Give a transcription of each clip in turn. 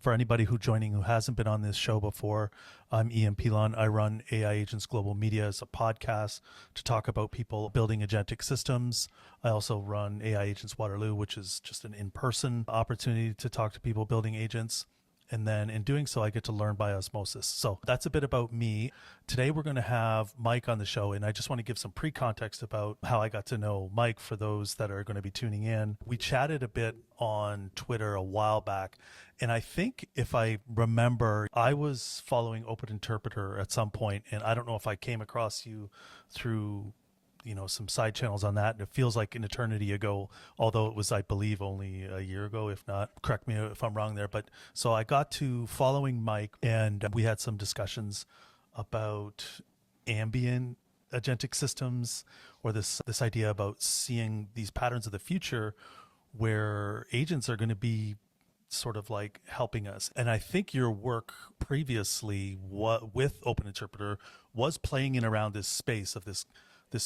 For anybody who hasn't been on this show before, I'm Ian Pilon. I run AI Agents Global Media as a podcast to talk about people building agentic systems. I also run AI Agents Waterloo, which is just an in-person opportunity to talk to people building agents. And then in doing so, I get to learn by osmosis. So that's a bit about me. Today, we're going to have Mike on the show. And I just want to give some pre-context about how I got to know Mike for those that are going to be tuning in. We chatted a bit on Twitter a while back. And I think if I remember, I was following Open Interpreter at some point, and I don't know if I came across you through some side channels on that. And it feels like an eternity ago, although it was, I believe, only a year ago, if not. Correct me if I'm wrong there. But so I got to following Mike, and we had some discussions about ambient agentic systems, or this idea about seeing these patterns of the future where agents are going to be sort of like helping us. And I think your work previously with Open Interpreter was playing in around this space of this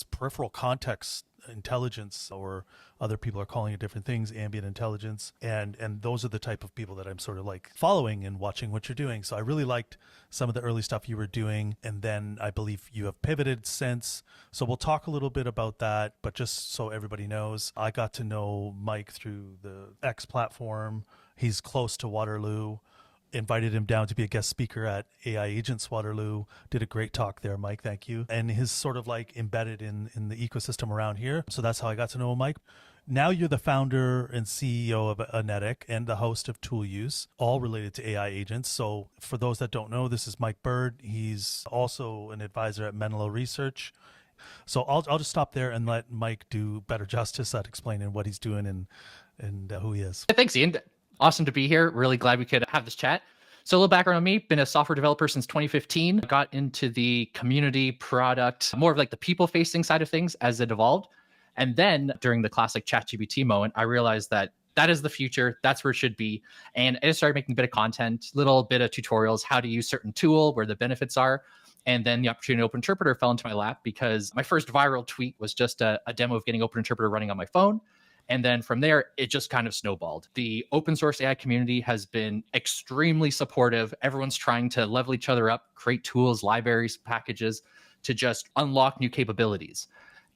peripheral context intelligence, or other people are calling it different things, ambient intelligence. And those are the type of people that I'm sort of like following and watching what you're doing. So I really liked some of the early stuff you were doing. And then I believe you have pivoted since. So we'll talk a little bit about that. But just so everybody knows, I got to know Mike through the X platform. He's close to Waterloo. Invited him down to be a guest speaker at AI Agents Waterloo. Did a great talk there, Mike. Thank you. And he's sort of like embedded in the ecosystem around here. So that's how I got to know Mike. Now you're the founder and CEO of Anetic and the host of Tool Use, all related to AI agents. So for those that don't know, this is Mike Bird. He's also an advisor at Menlo Research. So I'll just stop there and let Mike do better justice at explaining what he's doing and who he is. Thanks, Ian. Awesome to be here. Really glad we could have this chat. So a little background on me, been a software developer since 2015, got into the community product, more of like the people-facing side of things as it evolved. And then during the classic ChatGPT moment, I realized that is the future. That's where it should be. And I just started making a bit of content, little bit of tutorials, how to use certain tool, where the benefits are. And then the opportunity to Open Interpreter fell into my lap because my first viral tweet was just a demo of getting Open Interpreter running on my phone. And then from there, it just kind of snowballed. The open source AI community has been extremely supportive. Everyone's trying to level each other up, create tools, libraries, packages to just unlock new capabilities.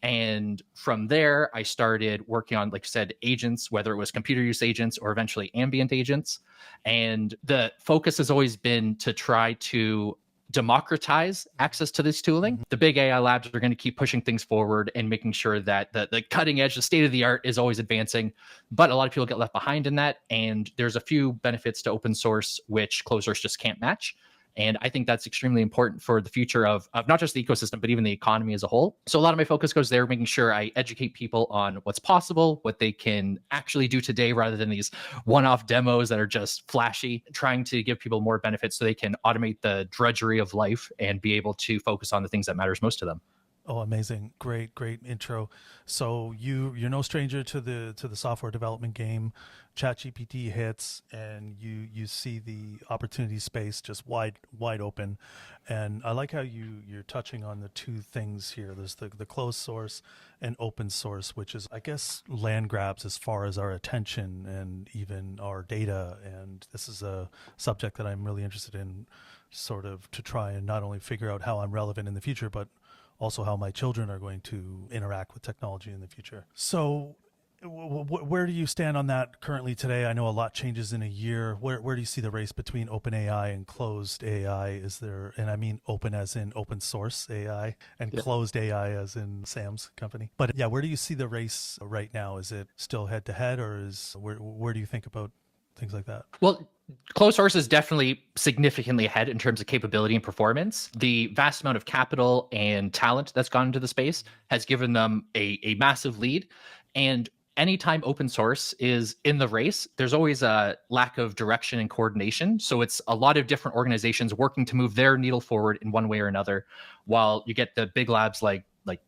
And from there, I started working on, like I said, agents, whether it was computer use agents or eventually ambient agents. And the focus has always been to try to democratize access to this tooling. The big AI labs are going to keep pushing things forward and making sure that the cutting edge, the state of the art is always advancing. But a lot of people get left behind in that. And there's a few benefits to open source, which closed source just can't match. And I think that's extremely important for the future of not just the ecosystem, but even the economy as a whole. So a lot of my focus goes there, making sure I educate people on what's possible, what they can actually do today, rather than these one-off demos that are just flashy, trying to give people more benefits so they can automate the drudgery of life and be able to focus on the things that matters most to them. Oh, amazing. Great intro. So you're no stranger to the software development game. ChatGPT hits and you see the opportunity space just wide open. And I like how you're touching on the two things here. There's the closed source and open source, which is, I guess, land grabs as far as our attention and even our data. And this is a subject that I'm really interested in, sort of to try and not only figure out how I'm relevant in the future, but also how my children are going to interact with technology in the future. So where do you stand on that currently today? I know a lot changes in a year. Where do you see the race between open AI and closed AI? Is there, and I mean open as in open source AI and closed AI as in Sam's company. But yeah, where do you see the race right now? Is it still head to head, or where do you think about things like that? Well, closed source is definitely significantly ahead in terms of capability and performance. The vast amount of capital and talent that's gone into the space has given them a massive lead. And anytime open source is in the race, there's always a lack of direction and coordination. So it's a lot of different organizations working to move their needle forward in one way or another, while you get the big labs like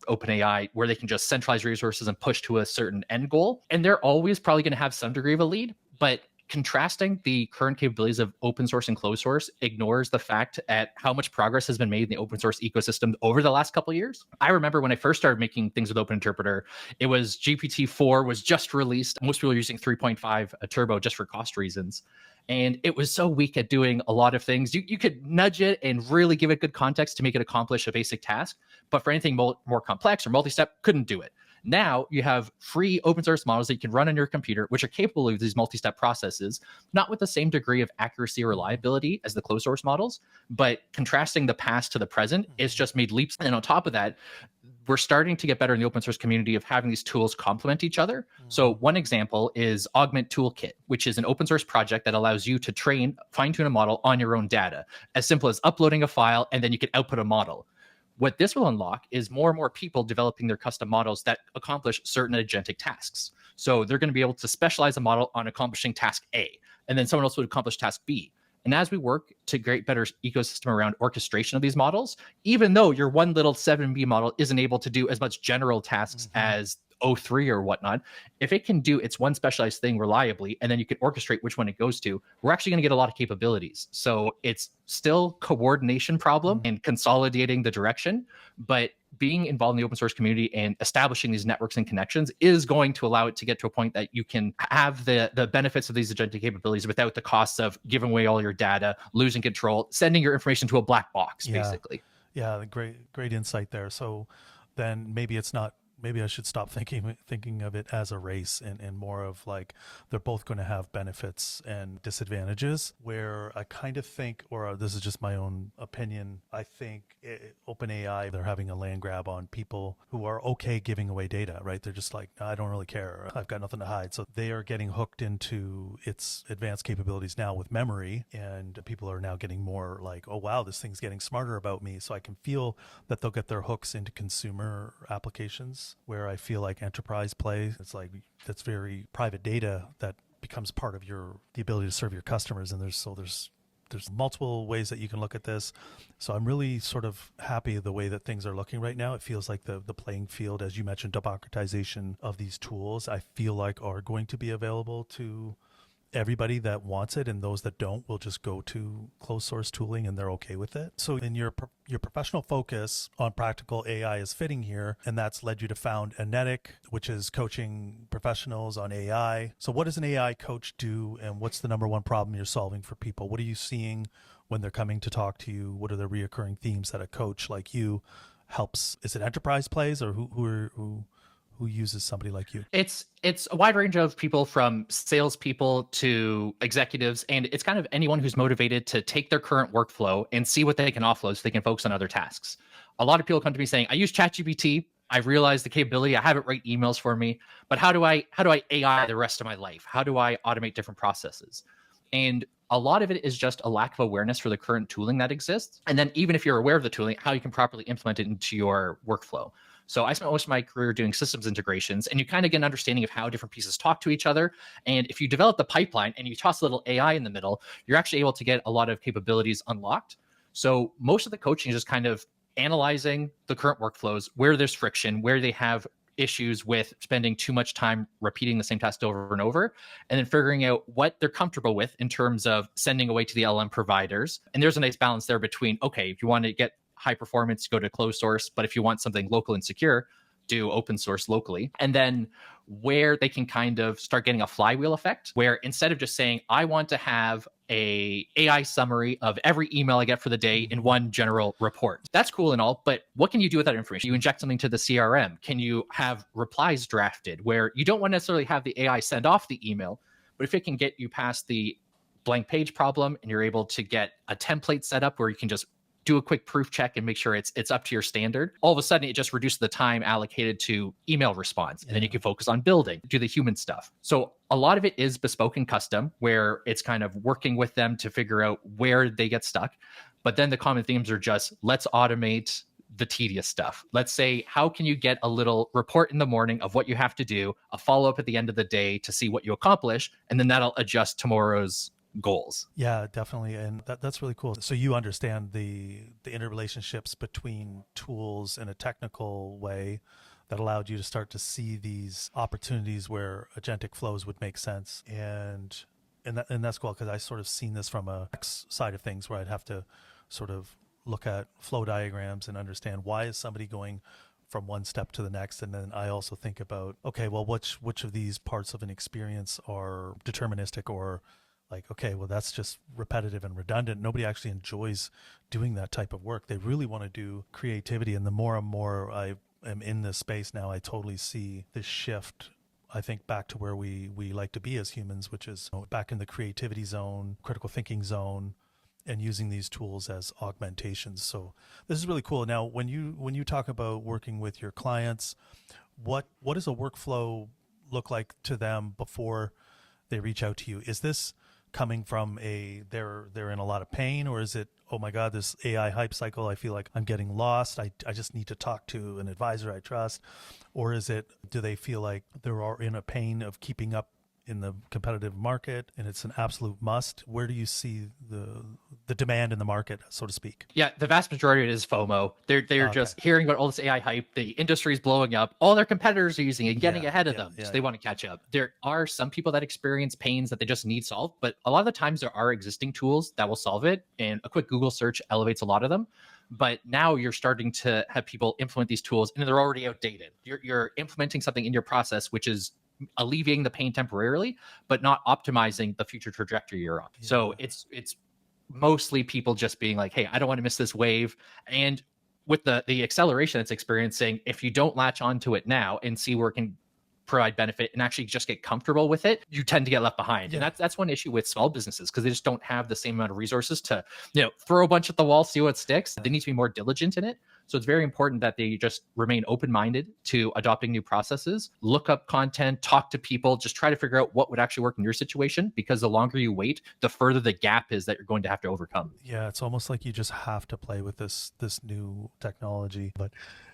OpenAI, where they can just centralize resources and push to a certain end goal. And they're always probably going to have some degree of a lead, but contrasting the current capabilities of open source and closed source ignores the fact at how much progress has been made in the open source ecosystem over the last couple of years. I remember when I first started making things with Open Interpreter, it was GPT-4 was just released. Most people are using 3.5 Turbo just for cost reasons. And it was so weak at doing a lot of things. You could nudge it and really give it good context to make it accomplish a basic task. But for anything more complex or multi-step, couldn't do it. Now you have free open source models that you can run on your computer, which are capable of these multi-step processes, not with the same degree of accuracy or reliability as the closed source models, but contrasting the past to the present, it's just made leaps. And on top of that, we're starting to get better in the open source community of having these tools complement each other. So one example is Augment Toolkit, which is an open source project that allows you to fine tune a model on your own data, as simple as uploading a file, and then you can output a model. What this will unlock is more and more people developing their custom models that accomplish certain agentic tasks. So they're going to be able to specialize a model on accomplishing task A, and then someone else would accomplish task B. And as we work to create better ecosystem around orchestration of these models, even though your one little 7B model isn't able to do as much general tasks as O3 or whatnot, if it can do its one specialized thing reliably, and then you can orchestrate which one it goes to, we're actually going to get a lot of capabilities. So it's still coordination problem and consolidating the direction, but being involved in the open source community and establishing these networks and connections is going to allow it to get to a point that you can have the benefits of these agentic capabilities without the costs of giving away all your data, losing control, sending your information to a black box, basically. Yeah, great insight there. So then maybe I should stop thinking of it as a race and more of like they're both going to have benefits and disadvantages, where I kind of think, or this is just my own opinion, I think OpenAI, they're having a land grab on people who are okay giving away data, right? They're just like, I don't really care. I've got nothing to hide. So they are getting hooked into its advanced capabilities now with memory, and people are now getting more like, oh, wow, this thing's getting smarter about me. So I can feel that they'll get their hooks into consumer applications where I feel like enterprise play, it's like that's very private data that becomes part of the ability to serve your customers. And there's multiple ways that you can look at this. So I'm really sort of happy the way that things are looking right now. It feels like the playing field, as you mentioned, democratization of these tools, I feel like are going to be available to everybody that wants it, and those that don't will just go to closed source tooling and they're okay with it. So in your professional focus on practical AI is fitting here, and that's led you to found Enetic, which is coaching professionals on AI. So what does an AI coach do, and what's the number one problem you're solving for people? What are you seeing when they're coming to talk to you? What are the reoccurring themes that a coach like you helps? Is it enterprise plays, or who uses somebody like you? It's a wide range of people, from salespeople to executives, and it's kind of anyone who's motivated to take their current workflow and see what they can offload so they can focus on other tasks. A lot of people come to me saying, I use ChatGPT. I realized the capability. I have it write emails for me, but how do I AI the rest of my life? How do I automate different processes? And a lot of it is just a lack of awareness for the current tooling that exists. And then even if you're aware of the tooling, how you can properly implement it into your workflow. So I spent most of my career doing systems integrations, and you kind of get an understanding of how different pieces talk to each other. And if you develop the pipeline and you toss a little AI in the middle, you're actually able to get a lot of capabilities unlocked. So most of the coaching is just kind of analyzing the current workflows, where there's friction, where they have issues with spending too much time repeating the same task over and over, and then figuring out what they're comfortable with in terms of sending away to the LLM providers. And there's a nice balance there between, okay, if you want to get high performance, go to closed source, but if you want something local and secure, do open source locally. And then where they can kind of start getting a flywheel effect, where instead of just saying, I want to have a AI summary of every email I get for the day in one general report. That's cool and all, but what can you do with that information? You inject something to the CRM. Can you have replies drafted where you don't want to necessarily have the AI send off the email, but if it can get you past the blank page problem and you're able to get a template set up where you can just do a quick proof check and make sure it's up to your standard, all of a sudden it just reduces the time allocated to email response. And then you can focus on building, do the human stuff. So a lot of it is bespoke and custom, where it's kind of working with them to figure out where they get stuck. But then the common themes are just, let's automate the tedious stuff. Let's say, how can you get a little report in the morning of what you have to do, a follow-up at the end of the day to see what you accomplish, and then that'll adjust tomorrow's goals. Yeah, definitely. And that's really cool. So you understand the interrelationships between tools in a technical way that allowed you to start to see these opportunities where agentic flows would make sense. And that's cool, because I sort of seen this from a X side of things, where I'd have to sort of look at flow diagrams and understand, why is somebody going from one step to the next. And then I also think about, okay, well, which of these parts of an experience are deterministic or like, okay, well, that's just repetitive and redundant. Nobody actually enjoys doing that type of work. They really want to do creativity. And the more and more I am in this space now, I totally see this shift. I think back to where we like to be as humans, which is back in the creativity zone, critical thinking zone, and using these tools as augmentations. So this is really cool. Now, when you talk about working with your clients, what does a workflow look like to them before they reach out to you? Is this coming from they're in a lot of pain, or is it, oh my God, this AI hype cycle, I feel like I'm getting lost, I just need to talk to an advisor I trust? Or is it, do they feel like they're in a pain of keeping up in the competitive market and it's an absolute must? Where do you see the demand in the market, so to speak? Yeah, the vast majority of it is FOMO. They're Okay. just hearing about all this AI hype. The industry's blowing up. All their competitors are using it and getting Yeah, ahead of yeah, them. yeah, So they want to catch up. There are some people that experience pains that they just need solved, but a lot of the times there are existing tools that will solve it. And a quick Google search elevates a lot of them. But now you're starting to have people implement these tools and they're already outdated. You're implementing something in your process, which is alleviating the pain temporarily, but not optimizing the future trajectory you're on. Yeah. So it's mostly people just being like, hey, I don't want to miss this wave. And with the acceleration it's experiencing, if you don't latch onto it now and see where it can provide benefit and actually just get comfortable with it, you tend to get left behind. Yeah. And that's one issue with small businesses, because they just don't have the same amount of resources to, throw a bunch at the wall, see what sticks. They need to be more diligent in it. So it's very important that they just remain open-minded to adopting new processes, look up content, talk to people, just try to figure out what would actually work in your situation, because the longer you wait, the further the gap is that you're going to have to overcome. Yeah, it's almost like you just have to play with this new technology, but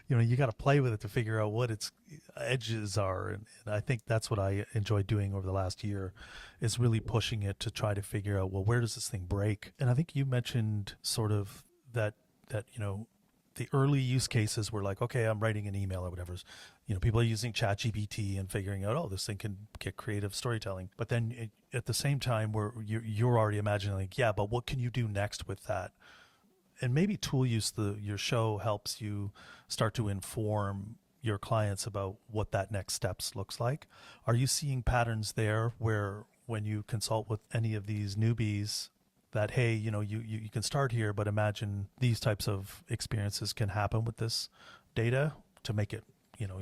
you got to play with it to figure out what its edges are, and I think that's what I enjoyed doing over the last year, is really pushing it to try to figure out, well, where does this thing break? And I think you mentioned sort of that the early use cases were like, okay, I'm writing an email or whatever. People are using ChatGPT and figuring out, oh, this thing can get creative storytelling. But then at the same time, where you're already imagining, like, yeah, but what can you do next with that? And maybe tool use, your show helps you start to inform your clients about what that next steps looks like. Are you seeing patterns there where when you consult with any of these newbies, that, hey, you can start here, but imagine these types of experiences can happen with this data to make it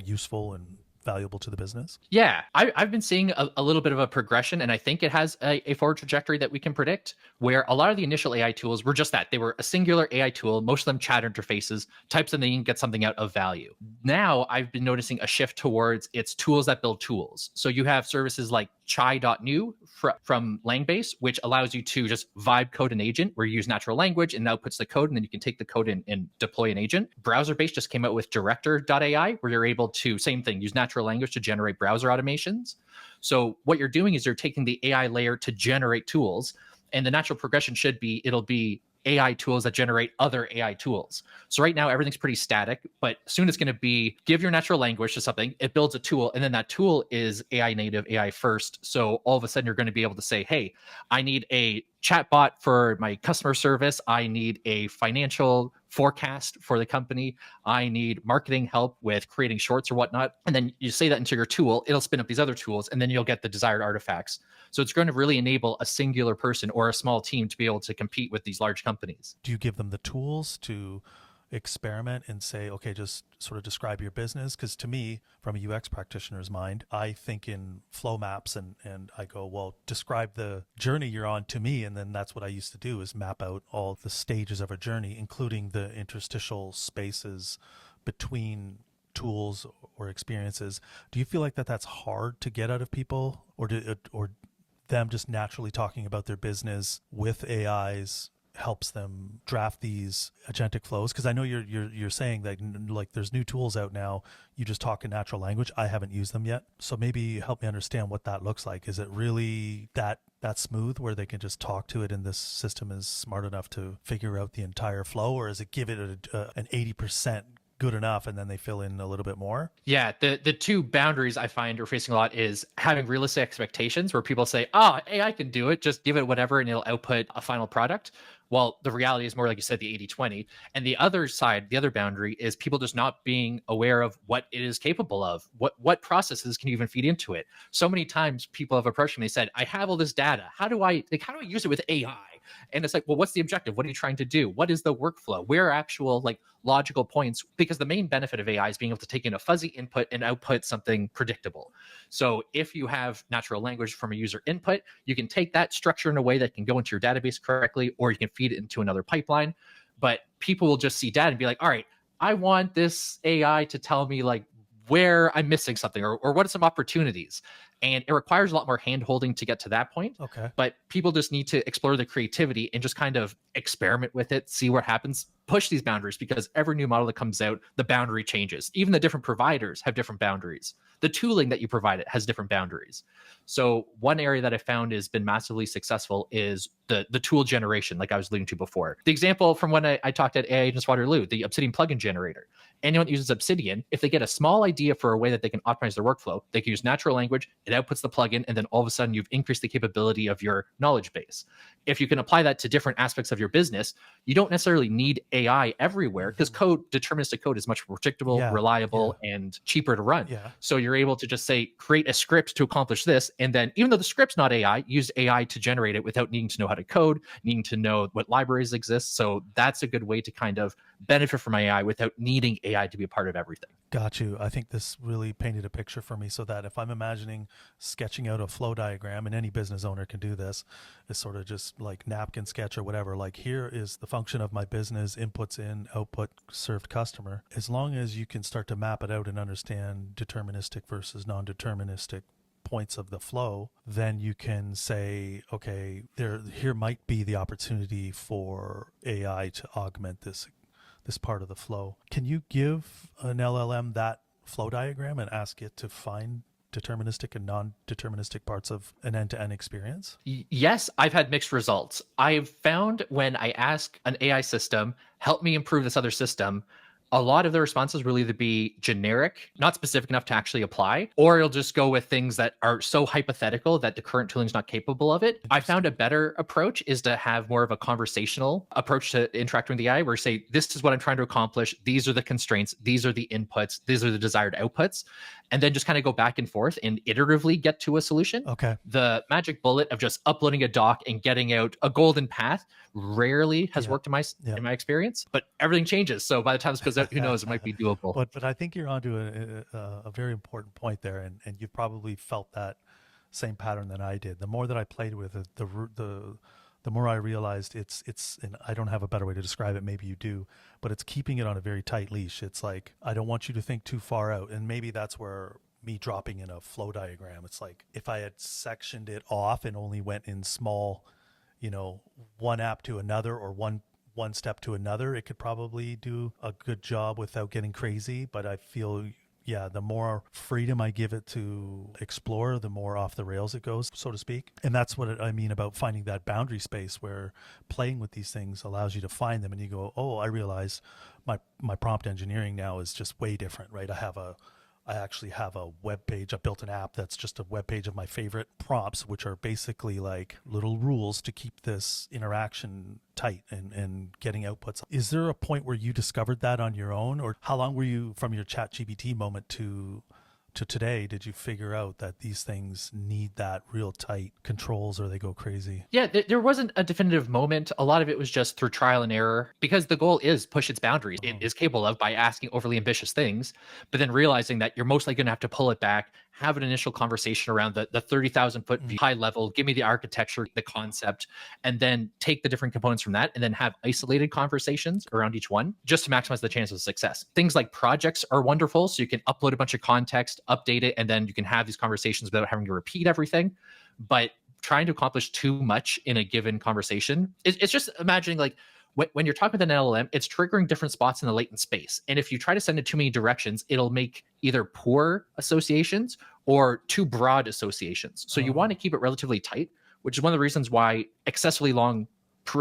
useful and valuable to the business? Yeah, I've been seeing a little bit of a progression, and I think it has a forward trajectory that we can predict, where a lot of the initial AI tools were just that. They were a singular AI tool, most of them chat interfaces, type something and get something out of value. Now I've been noticing a shift towards it's tools that build tools. So you have services like chai.new from Langbase, which allows you to just vibe code an agent where you use natural language and now puts the code, and then you can take the code and deploy an agent. Browserbase just came out with director.ai, where you're able to, same thing, use natural language to generate browser automations. So what you're doing is you're taking the AI layer to generate tools, and the natural progression should be, it'll be AI tools that generate other AI tools. So right now everything's pretty static, but soon it's going to be give your natural language to something, it builds a tool, and then that tool is AI native, AI first. So all of a sudden you're going to be able to say, hey, I need a chatbot for my customer service. I need a financial forecast for the company. I need marketing help with creating shorts or whatnot. And then you say that into your tool, it'll spin up these other tools, and then you'll get the desired artifacts. So it's going to really enable a singular person or a small team to be able to compete with these large companies. Do you give them the tools to experiment and say, okay, just sort of describe your business? Because to me, from a UX practitioner's mind, I think in flow maps, and I go, well, describe the journey you're on to me. And then that's what I used to do, is map out all the stages of a journey, including the interstitial spaces between tools or experiences. Do you feel like that's hard to get out of people, or them just naturally talking about their business with AIs helps them draft these agentic flows? Because I know you're saying that, like, there's new tools out now, you just talk in natural language. I haven't used them yet, so maybe help me understand what that looks like. Is it really that smooth where they can just talk to it and this system is smart enough to figure out the entire flow, or is it give it an 80% good enough, and then they fill in a little bit more. Yeah, the two boundaries I find are facing a lot is having realistic expectations where people say, "Oh, AI can do it, just give it whatever and it'll output a final product." Well, the reality is more like you said, the 80-20. And the other side, the other boundary is people just not being aware of what it is capable of. What processes can you even feed into it? So many times people have approached me, they said, "I have all this data. How do I use it with AI?" And it's like, well, what's the objective? What are you trying to do? What is the workflow? Where are actual like logical points? Because the main benefit of AI is being able to take in a fuzzy input and output something predictable. So if you have natural language from a user input, you can take that structure in a way that can go into your database correctly, or you can feed it into another pipeline. But people will just see data and be like, all right, I want this AI to tell me like where I'm missing something, or what are some opportunities. And it requires a lot more hand holding to get to that point. Okay. But people just need to explore the creativity and just kind of experiment with it, see what happens, push these boundaries, because every new model that comes out, the boundary changes. Even the different providers have different boundaries. The tooling that you provide it has different boundaries. So one area that I found has been massively successful is the tool generation, like I was alluding to before. The example from when I talked at AI Agents Waterloo, the Obsidian plugin generator. Anyone that uses Obsidian, if they get a small idea for a way that they can optimize their workflow, they can use natural language, it outputs the plugin, and then all of a sudden you've increased the capability of your knowledge base. If you can apply that to different aspects of your business, you don't necessarily need AI everywhere, because deterministic code is much more predictable, reliable, and cheaper to run. Yeah. So you're able to just say, create a script to accomplish this. And then even though the script's not AI, use AI to generate it without needing to know how to code, needing to know what libraries exist. So that's a good way to kind of benefit from AI without needing AI to be a part of everything. Got you. I think this really painted a picture for me, so that if I'm imagining sketching out a flow diagram, and any business owner can do this, is sort of just like napkin sketch or whatever, like here is the function of my business, inputs in, output, served customer. As long as you can start to map it out and understand deterministic versus non-deterministic points of the flow, then you can say, okay, here might be the opportunity for AI to augment this part of the flow. Can you give an LLM that flow diagram and ask it to find deterministic and non-deterministic parts of an end-to-end experience? Yes, I've had mixed results. I've found when I ask an AI system, help me improve this other system, a lot of the responses will either be generic, not specific enough to actually apply, or it'll just go with things that are so hypothetical that the current tooling is not capable of it. I found a better approach is to have more of a conversational approach to interacting with the AI, where you say, this is what I'm trying to accomplish. These are the constraints. These are the inputs. These are the desired outputs. And then just kind of go back and forth and iteratively get to a solution. Okay. The magic bullet of just uploading a doc and getting out a golden path rarely has worked in my experience, but everything changes. So by the time this goes out, who knows, it might be doable. But I think you're onto a very important point there, and you've probably felt that same pattern that I did. The more that I played with it, the more I realized it's and I don't have a better way to describe it, maybe you do, but it's keeping it on a very tight leash. It's like, I don't want you to think too far out. And maybe that's where me dropping in a flow diagram, it's like, if I had sectioned it off and only went in small, one app to another, or one step to another, it could probably do a good job without getting crazy. But I feel, the more freedom I give it to explore, the more off the rails it goes, so to speak. And that's what I mean about finding that boundary space, where playing with these things allows you to find them, and you go, oh, I realize my prompt engineering now is just way different, right? I actually have a web page. I built an app that's just a web page of my favorite prompts, which are basically like little rules to keep this interaction tight and getting outputs. Is there a point where you discovered that on your own, or how long were you from your ChatGPT moment to today did you figure out that these things need that real tight controls or they go crazy? Yeah, there wasn't a definitive moment. A lot of it was just through trial and error, because the goal is push its boundaries. It is capable of by asking overly ambitious things, but then realizing that you're most likely going to have to pull it back, have an initial conversation around the 30,000 foot view, high level, give me the architecture, the concept, and then take the different components from that and then have isolated conversations around each one just to maximize the chance of success. Things like projects are wonderful. So you can upload a bunch of context, update it, and then you can have these conversations without having to repeat everything. But trying to accomplish too much in a given conversation, it's just imagining like, when you're talking with an LLM, it's triggering different spots in the latent space. And if you try to send it too many directions, it'll make either poor associations or too broad associations. So you want to keep it relatively tight, which is one of the reasons why excessively long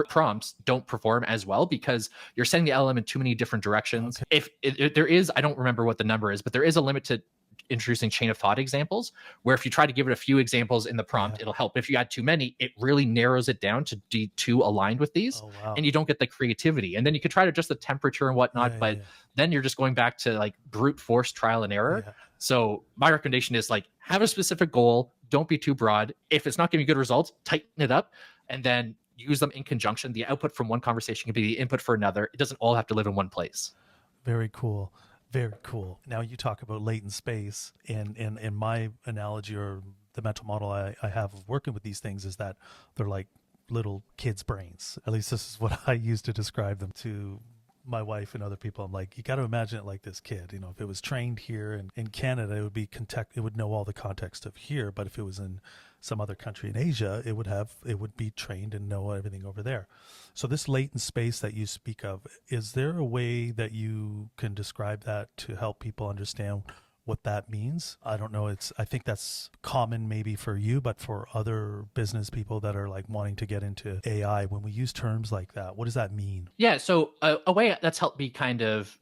prompts don't perform as well because you're sending the LLM in too many different directions. Okay. If there is, I don't remember what the number is, but there is a limit to introducing chain of thought examples, where if you try to give it a few examples in the prompt, it'll help. If you add too many, it really narrows it down to be too aligned with these, and you don't get the creativity. And then you could try to adjust the temperature and whatnot, but then you're just going back to like brute force trial and error. So my recommendation is like, have a specific goal. Don't be too broad. If it's not giving you good results, tighten it up, and then use them in conjunction. The output from one conversation can be the input for another. It doesn't all have to live in one place. Very cool. Very cool. Now you talk about latent space, and in my analogy or the mental model I have of working with these things is that they're like little kids' brains. At least this is what I use to describe them to my wife and other people. I'm like, you got to imagine it like this kid. You know, if it was trained here in Canada, it would be it would know all the context of here. But if it was in some other country in Asia, it would be trained and know everything over there. So this latent space that you speak of, is there a way that you can describe that to help people understand what that means? I don't know. I think that's common maybe for you, but for other business people that are like wanting to get into AI, when we use terms like that, what does that mean? Yeah. So a way that's helped me kind of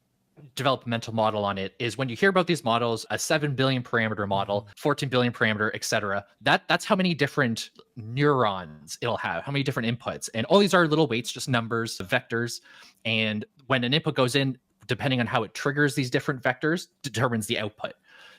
develop a mental model on it is when you hear about these models, a 7 billion parameter model, 14 billion parameter, etc. That's how many different neurons it'll have, how many different inputs. And all these are little weights, just numbers, vectors. And when an input goes in, depending on how it triggers these different vectors, determines the output.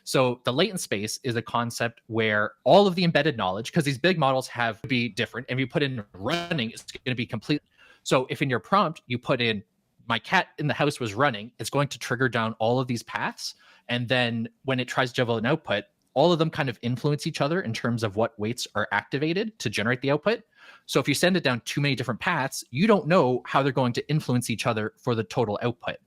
So the latent space is a concept where all of the embedded knowledge, because these big models have to be different, and if you put in running, it's going to be complete. So if in your prompt you put in my cat in the house was running, it's going to trigger down all of these paths. And then when it tries to generate an output, all of them kind of influence each other in terms of what weights are activated to generate the output. So if you send it down too many different paths, you don't know how they're going to influence each other for the total output.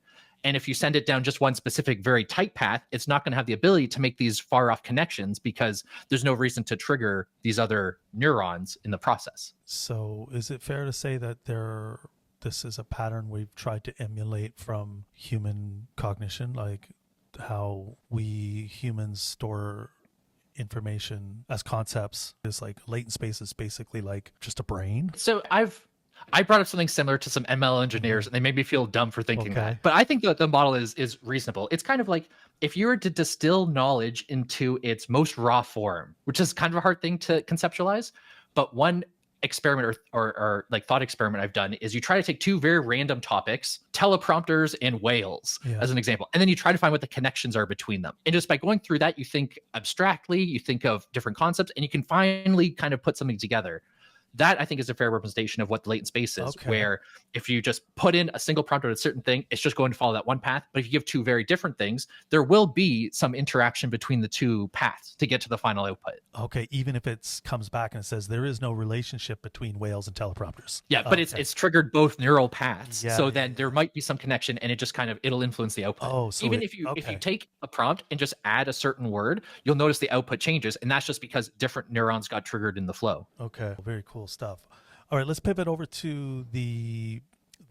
And if you send it down just one specific, very tight path, it's not going to have the ability to make these far off connections because there's no reason to trigger these other neurons in the process. So is it fair to say that this is a pattern we've tried to emulate from human cognition, like how we humans store information as concepts? Is like latent space is basically like just a brain? So I brought up something similar to some ML engineers, and they made me feel dumb for thinking that. But I think that the model is reasonable. It's kind of like if you were to distill knowledge into its most raw form, which is kind of a hard thing to conceptualize. But one experiment or like thought experiment I've done is you try to take two very random topics, teleprompters and whales as an example, and then you try to find what the connections are between them. And just by going through that, you think abstractly, you think of different concepts, and you can finally kind of put something together. That I think is a fair representation of what the latent space is, where if you just put in a single prompt on a certain thing, it's just going to follow that one path. But if you give two very different things, there will be some interaction between the two paths to get to the final output. Okay, even if it comes back and it says there is no relationship between whales and teleprompters. Yeah, but it's triggered both neural paths. So then there might be some connection, and it just kind of, it'll influence the output. Oh, so even if you take a prompt and just add a certain word, you'll notice the output changes. And that's just because different neurons got triggered in the flow. Okay, very cool stuff. All right, let's pivot over to the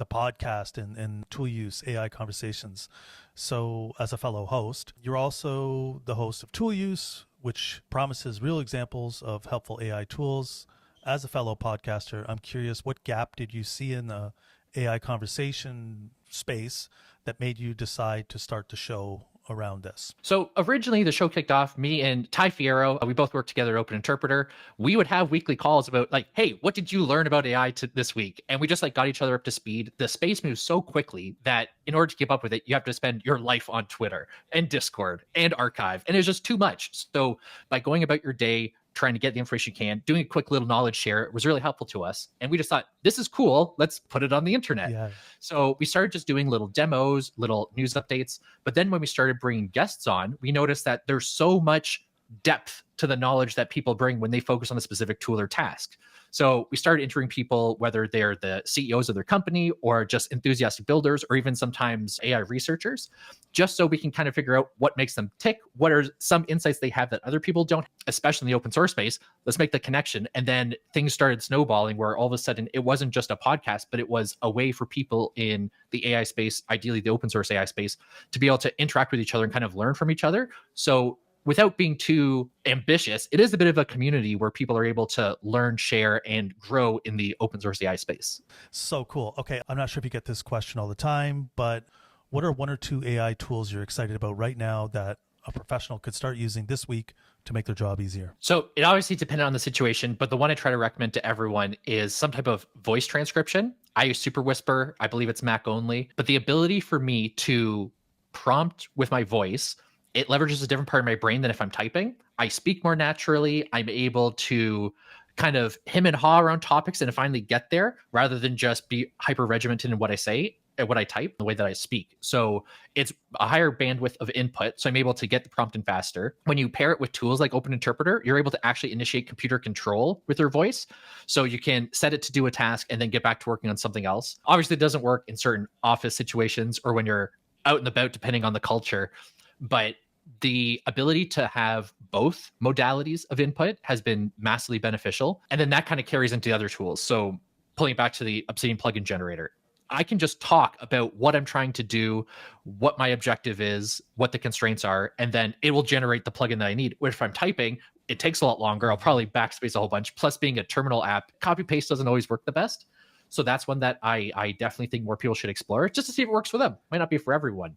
podcast and tool use AI conversations. So as a fellow host, you're also the host of Tool Use, which promises real examples of helpful AI tools. As a fellow podcaster, I'm curious, what gap did you see in the AI conversation space that made you decide to start the show around this? So originally the show kicked off, me and Ty Fierro, we both worked together at Open Interpreter. We would have weekly calls about like, hey, what did you learn about AI this week? And we just like got each other up to speed. The space moves so quickly that in order to keep up with it, you have to spend your life on Twitter and Discord and Archive. And it's just too much. So by going about your day, trying to get the information you can, doing a quick little knowledge share was really helpful to us. And we just thought, this is cool. Let's put it on the internet. Yeah. So we started just doing little demos, little news updates. But then when we started bringing guests on, we noticed that there's so much depth to the knowledge that people bring when they focus on a specific tool or task. So we started interviewing people, whether they're the CEOs of their company or just enthusiastic builders, or even sometimes AI researchers, just so we can kind of figure out what makes them tick. What are some insights they have that other people don't, especially in the open source space. Let's make the connection. And then things started snowballing where all of a sudden it wasn't just a podcast, but it was a way for people in the AI space, ideally the open source AI space, to be able to interact with each other and kind of learn from each other. So without being too ambitious, it is a bit of a community where people are able to learn, share, and grow in the open source AI space. So cool. Okay, I'm not sure if you get this question all the time, but what are one or two AI tools you're excited about right now that a professional could start using this week to make their job easier? So it obviously depends on the situation, but the one I try to recommend to everyone is some type of voice transcription. I use Super Whisper. I believe it's Mac only, but the ability for me to prompt with my voice, it leverages a different part of my brain than if I'm typing. I speak more naturally. I'm able to kind of hem and haw around topics and finally get there rather than just be hyper regimented in what I say and what I type, the way that I speak. So it's a higher bandwidth of input. So I'm able to get the prompt in faster. When you pair it with tools like Open Interpreter, you're able to actually initiate computer control with your voice. So you can set it to do a task and then get back to working on something else. Obviously, it doesn't work in certain office situations or when you're out and about, depending on the culture. But the ability to have both modalities of input has been massively beneficial. And then that kind of carries into the other tools. So pulling it back to the Obsidian plugin generator, I can just talk about what I'm trying to do, what my objective is, what the constraints are, and then it will generate the plugin that I need. Where if I'm typing, it takes a lot longer. I'll probably backspace a whole bunch. Plus, being a terminal app, copy paste doesn't always work the best. So that's one that I definitely think more people should explore just to see if it works for them. Might not be for everyone.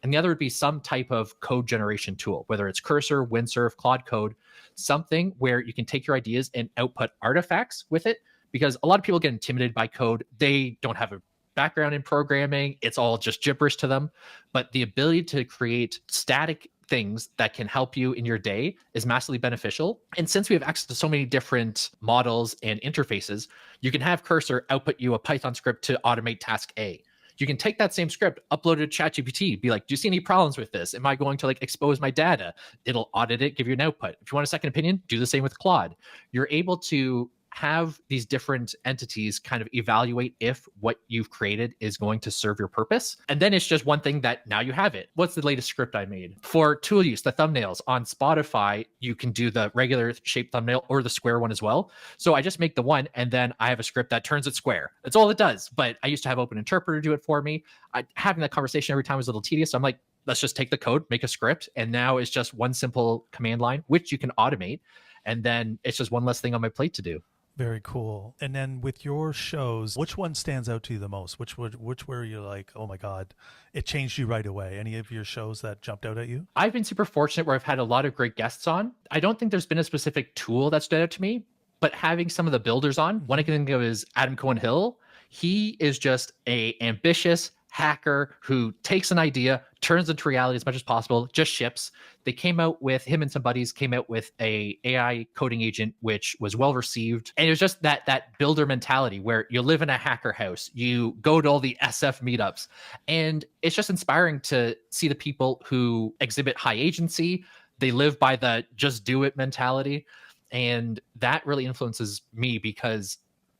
And the other would be some type of code generation tool, whether it's Cursor, Windsurf, Claude Code, something where you can take your ideas and output artifacts with it. Because a lot of people get intimidated by code. They don't have a background in programming. It's all just gibberish to them. But the ability to create static things that can help you in your day is massively beneficial. And since we have access to so many different models and interfaces, you can have Cursor output you a Python script to automate task A. You can take that same script, upload it to ChatGPT, be like, do you see any problems with this? Am I going to like expose my data? It'll audit it, give you an output. If you want a second opinion, do the same with Claude. You're able to have these different entities kind of evaluate if what you've created is going to serve your purpose. And then it's just one thing that now you have it. What's the latest script I made? For tool use, the thumbnails on Spotify, you can do the regular shaped thumbnail or the square one as well. So I just make the one and then I have a script that turns it square. That's all it does. But I used to have Open Interpreter do it for me. Having that conversation every time was a little tedious. So I'm like, let's just take the code, make a script. And now it's just one simple command line, which you can automate. And then it's just one less thing on my plate to do. Very cool. And then with your shows, which one stands out to you the most? Which were you like, oh my God, it changed you right away? Any of your shows that jumped out at you? I've been super fortunate where I've had a lot of great guests on. I don't think there's been a specific tool that stood out to me, but having some of the builders on, one I can think of is Adam Cohen-Hill. He is just a ambitious hacker who takes an idea, turns it into reality as much as possible, just ships. They came out with, him and some buddies came out with a AI coding agent, which was well received. And it was just that builder mentality where you live in a hacker house, you go to all the SF meetups, and it's just inspiring to see the people who exhibit high agency. They live by the just do it mentality. And that really influences me because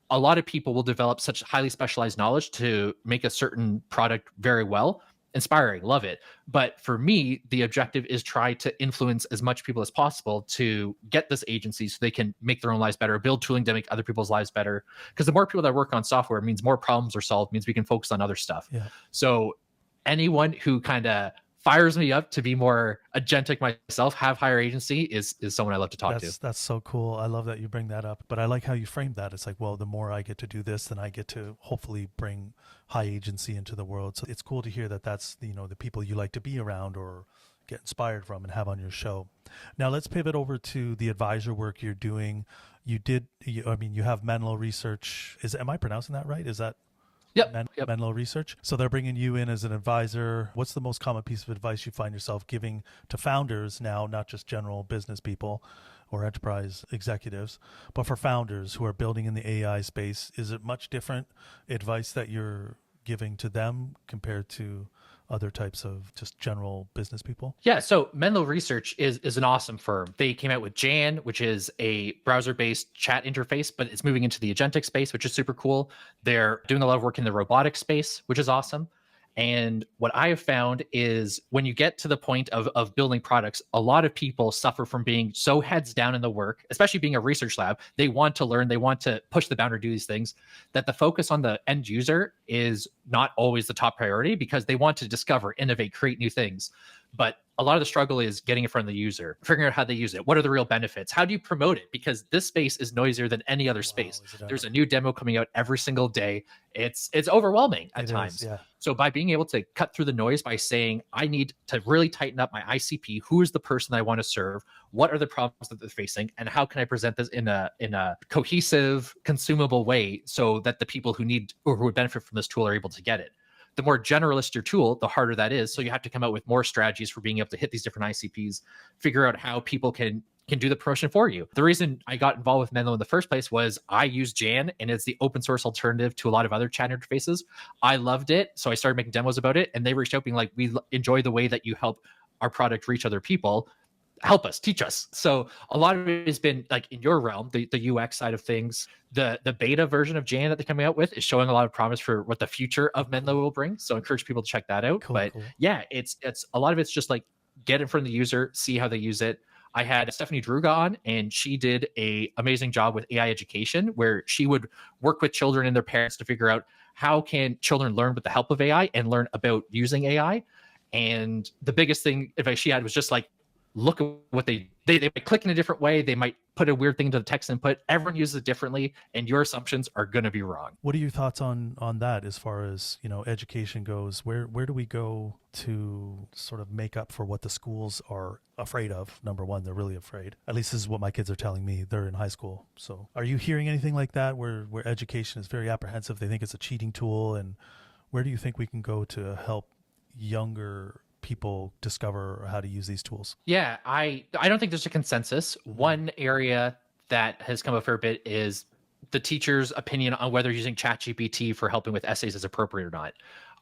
a lot of people will develop such highly specialized knowledge to make a certain product very well. Inspiring, love it. But for me, the objective is try to influence as much people as possible to get this agency so they can make their own lives better, build tooling to make other people's lives better. Because the more people that work on software means more problems are solved, means we can focus on other stuff. Yeah. So anyone who kind of fires me up to be more agentic myself, have higher agency is someone I love to talk to. That's so cool. I love that you bring that up. But I like how you framed that. It's like, well, the more I get to do this, then I get to hopefully bring high agency into the world. So it's cool to hear that that's, the people you like to be around or get inspired from and have on your show. Now let's pivot over to the advisor work you're doing. You have Menlo Research. Am I pronouncing that right? Is that Yep. Menlo Research? So they're bringing you in as an advisor. What's the most common piece of advice you find yourself giving to founders now, not just general business people or enterprise executives, but for founders who are building in the AI space? Is it much different advice that you're giving to them compared to other types of just general business people? Yeah, so Menlo Research is an awesome firm. They came out with Jan, which is a browser-based chat interface, but it's moving into the agentic space, which is super cool. They're doing a lot of work in the robotics space, which is awesome. And what I have found is when you get to the point of building products, a lot of people suffer from being so heads down in the work, especially being a research lab. They want to learn, they want to push the boundary, do these things, that the focus on the end user is not always the top priority because they want to discover, innovate, create new things. But a lot of the struggle is getting in front of the user, figuring out how they use it. What are the real benefits? How do you promote it? Because this space is noisier than any other space. There's a new demo coming out every single day. It's overwhelming at times. Yeah. So by being able to cut through the noise by saying, I need to really tighten up my ICP, who is the person I want to serve? What are the problems that they're facing? And how can I present this in a cohesive, consumable way so that the people who need or who would benefit from this tool are able to get it? The more generalist your tool, the harder that is. So you have to come out with more strategies for being able to hit these different ICPs, figure out how people can do the promotion for you. The reason I got involved with Menlo in the first place was I use Jan, and it's the open source alternative to a lot of other chat interfaces. I loved it, so I started making demos about it, and they reached out being like, we enjoy the way that you help our product reach other people. Help us, teach us. So a lot of it has been like in your realm, the UX side of things. The beta version of Jan that they're coming out with is showing a lot of promise for what the future of Menlo will bring. So I encourage people to check that out. Cool. Yeah, it's a lot of it's just like get in front of the user, see how they use it. I had Stephanie Druga on, and she did an amazing job with AI education, where she would work with children and their parents to figure out how can children learn with the help of AI and learn about using AI. And the biggest thing advice she had was just like, look at what they might click in a different way. They might put a weird thing into the text input. Everyone uses it differently, and your assumptions are going to be wrong. What are your thoughts on that as far as, education goes? Where do we go to sort of make up for what the schools are afraid of? Number one, they're really afraid. At least this is what my kids are telling me. They're in high school. So are you hearing anything like that where education is very apprehensive? They think it's a cheating tool. And where do you think we can go to help younger people discover how to use these tools? Yeah, I don't think there's a consensus. One area that has come a fair bit is the teacher's opinion on whether using ChatGPT for helping with essays is appropriate or not.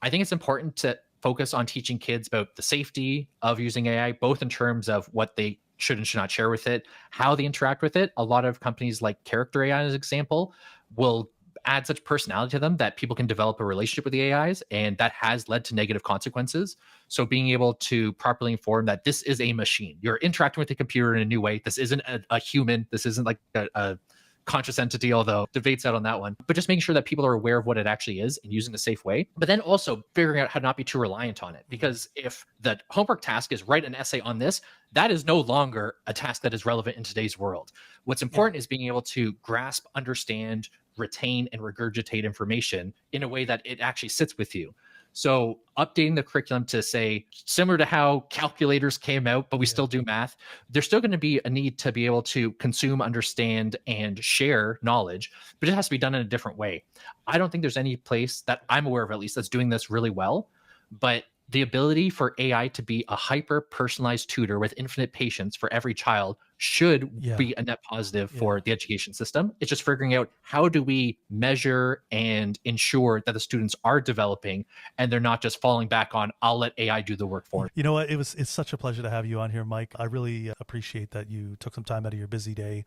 I think it's important to focus on teaching kids about the safety of using AI, both in terms of what they should and should not share with it, how they interact with it. A lot of companies like Character AI, as an example, will add such personality to them that people can develop a relationship with the AIs, and that has led to negative consequences. So being able to properly inform that this is a machine, you're interacting with the computer in a new way. This isn't a human. This isn't like a conscious entity, although debates out on that one, but just making sure that people are aware of what it actually is and using a safe way. But then also figuring out how to not be too reliant on it, because if the homework task is write an essay on this, that is no longer a task that is relevant in today's world. What's important is being able to grasp, understand, retain, and regurgitate information in a way that it actually sits with you. So updating the curriculum to say, similar to how calculators came out, but we still do math, there's still going to be a need to be able to consume, understand, and share knowledge, but it has to be done in a different way. I don't think there's any place that I'm aware of, at least, that's doing this really well, but the ability for AI to be a hyper personalized tutor with infinite patience for every child should be a net positive for the education system. It's just figuring out how do we measure and ensure that the students are developing and they're not just falling back on, I'll let AI do the work for me. You know what? It's such a pleasure to have you on here, Mike. I really appreciate that you took some time out of your busy day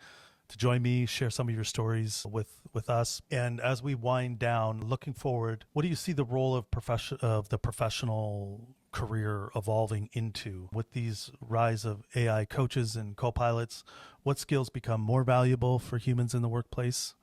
to join me, share some of your stories with us. And as we wind down, looking forward, what do you see the role of the professional career evolving into with these rise of AI coaches and co-pilots? What skills become more valuable for humans in the workplace?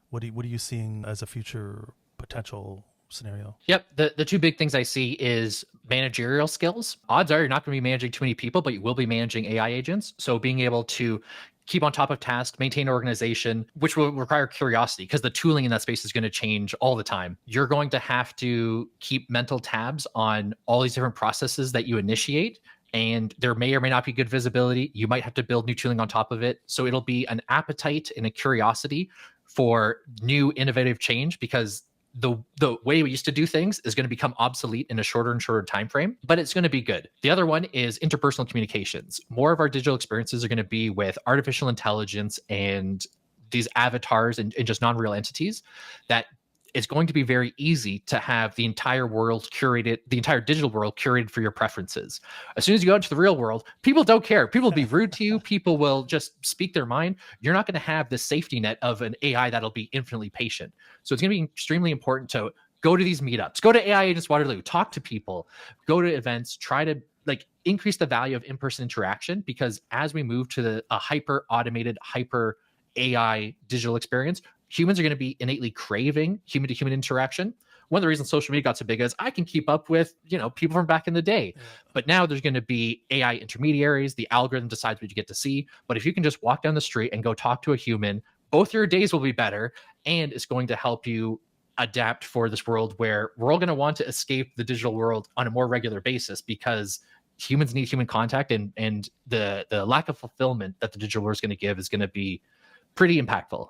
What are you seeing as a future potential scenario? Yep. The two big things I see is managerial skills. Odds are you're not going to be managing too many people, but you will be managing AI agents. So being able to keep on top of tasks, maintain organization, which will require curiosity because the tooling in that space is going to change all the time. You're going to have to keep mental tabs on all these different processes that you initiate, and there may or may not be good visibility. You might have to build new tooling on top of it. So it'll be an appetite and a curiosity for new innovative change, because the way we used to do things is going to become obsolete in a shorter and shorter time frame, but it's going to be good. The other one is interpersonal communications. More of our digital experiences are going to be with artificial intelligence and these avatars and just non-real entities that it's going to be very easy to have the entire world curated, the entire digital world curated for your preferences. As soon as you go into the real world, people don't care. People will be rude to you. People will just speak their mind. You're not going to have the safety net of an AI that'll be infinitely patient. So it's going to be extremely important to go to these meetups, go to AI Agents Waterloo, talk to people, go to events, try to like increase the value of in-person interaction, because as we move to a hyper automated, hyper AI digital experience, humans are going to be innately craving human to human interaction. One of the reasons social media got so big is I can keep up with, people from back in the day. Yeah. But now there's going to be AI intermediaries. The algorithm decides what you get to see. But if you can just walk down the street and go talk to a human, both your days will be better, and it's going to help you adapt for this world where we're all going to want to escape the digital world on a more regular basis, because humans need human contact, and the lack of fulfillment that the digital world is going to give is going to be pretty impactful.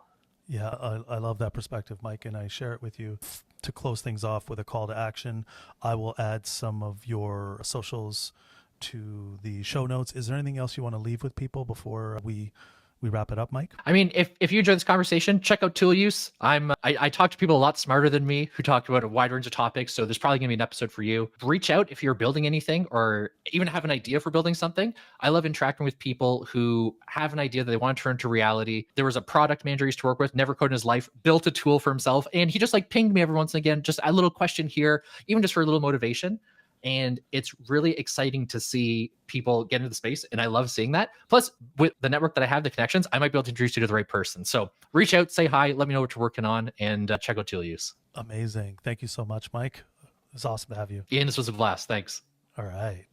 Yeah, I love that perspective, Mike, and I share it with you. To close things off with a call to action, I will add some of your socials to the show notes. Is there anything else you want to leave with people before we wrap it up, Mike? I mean, if you enjoy this conversation, check out Tool Use. I talk to people a lot smarter than me who talk about a wide range of topics, so there's probably gonna be an episode for you. Reach out if you're building anything or even have an idea for building something. I love interacting with people who have an idea that they want to turn into reality. There was a product manager I used to work with, never coded in his life, built a tool for himself, and he just like pinged me every once and again, just a little question here, even just for a little motivation. And it's really exciting to see people get into the space, and I love seeing that. Plus, with the network that I have, the connections, I might be able to introduce you to the right person. So reach out, say hi, let me know what you're working on, and check out Tool Use. Amazing. Thank you so much, Mike. It's awesome to have you. Ian, this was a blast. Thanks. All right.